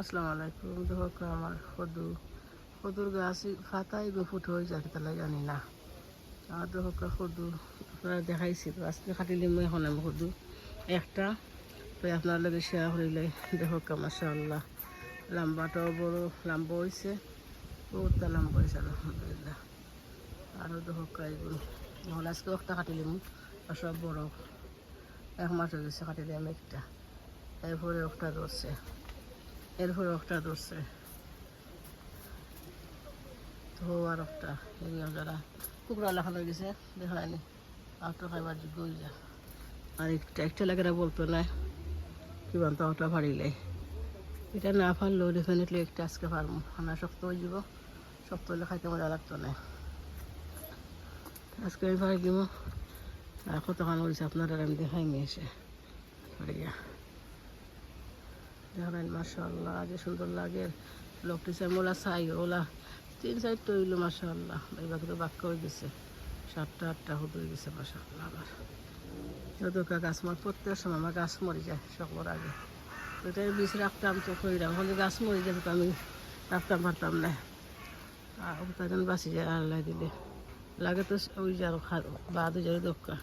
আসসালামু আলাইকুম। দেখো আমার কদুর গাছ ফাতাই গো ফুট হয়ে যায় তাহলে জানি না। আর দেখো কদু আপনারা দেখাইছি তো আজকে কাটিলে মই এখন আমি কদু একটা তো আপনার লগে শেয়ার করিলে দেখো মাশাআল্লাহ লম্বাটাও বড় লম্বা হয়েছে, বহুতটা লম্বা হয়েছে আলহামদুলিল্লাহ। আরও দেখো এগুলো এখন আজকে একটা কাটিলাম আর সব বড়, এক মাস হয়ে গেছে কাটিলে আমি একটা, এরপরে একটা ধরছে, তো আর একটা এগুলো যারা কুকুরা লেখা হয়ে গেছে দেখায়নি আর তো খাইবার যোগ্য হয়ে যা। আর একটা লেখাটা বলতো না কি বলতো ওটা পারিলে এটা না পারলেও ডেফিনেটলি একটা আজকে পারবো, খানা শক্ত হয়ে যাব, শক্ত হলে খাইতে মজা লাগতো না। আজকে আমি পারি দিব আর কত খানা হয়েছে আপনারা আমি দেখাই নিয়ে এসে পারিয়া দেখাবেন। মাশাআল্লাহ যে সুন্দর লাগে লোকটি মোলা চাই ওলা 3-4টা হইলো মাশাআল্লাহ, এবার তো বাক্য হয়ে গেছে 7টা-8টা হয়ে গেছে মাশাআল্লাহ। আবার দোকা গাছ মর প্রত্যেক সময় আমার গাছ মরে যায় সকলের আগে, ওইটাই বীজ রাখতাম তো কইরাম, হলে গাছ মরে যাবে তো আমি রাখতাম পারতাম না, আর ওটা বাঁচি যায় আল্লাহ দিলে লাগে তো ওই যে আরো বাদ হয়ে যাবে দোকা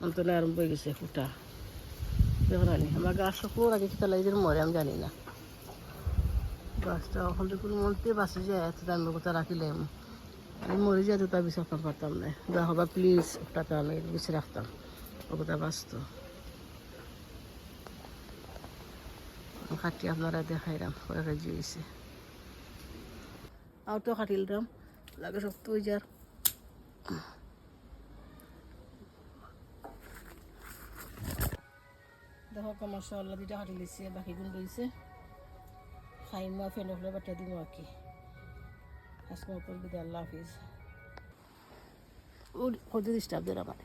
অন্তনে আরম্ভ হয়ে গেছে ফুটা। দেখুন আমার গাছ সকলের আগে খেলা এদের মরে আমি জানি না, গাছটা ওখান থেকে কোনো মনতে বাঁচি যায় এত দামি কথা রাখিলাম, আমি মরে যায় তো তার বিষ রাখতাম পারতাম না, যা হবা প্লিজ ওটাতে আমি বিষ রাখতাম ওটা বাঁচত। কাটি আপনারা দেখাইলাম কয়েক কেজি হয়েছে, আউটো কাটিলাম লাগে শক্ত হয়ে যার। দেখো মাশাআল্লাহ দুইটা কাটি লিছে, বাকি গুণ রয়েছে খাইমা ফেলে ফেলে বাটা দিব আর কি। আজকে মতো বিদায়, আল্লাহ হাফিজ। ও কত ডিস্টার্ব দেয় আমার,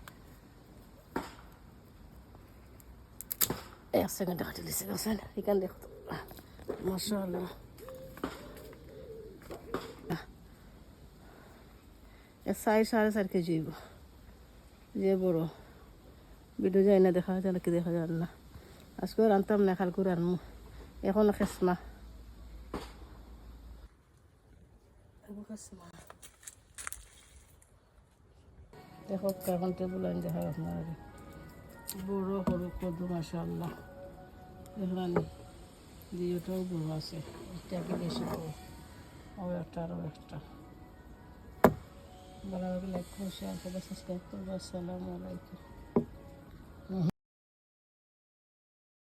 1 সেকেন্ডে কাটি লিছে গেছেন এখান দেখো মাশাআল্লাহ। সাড়ে 4.5 কেজি হইব, যে বড় ভিডিও যায় না দেখা যায় নাকি দেখা যায় না। আজকে রান্তাম না খাল করে আনমু এখন খেসমা দেখো এখন টেবুল আনি দেখা আপনার বড় সরু কদু মাশাআল্লাহ দেখলাম, দুইটাও বড় আছে, একটা কি বেশি বড়, আরও একটা ভালো লাগলে লাইক করুন, শেয়ার করবেন, সাবস্ক্রাইব করবেন। আসসালামু আলাইকুম।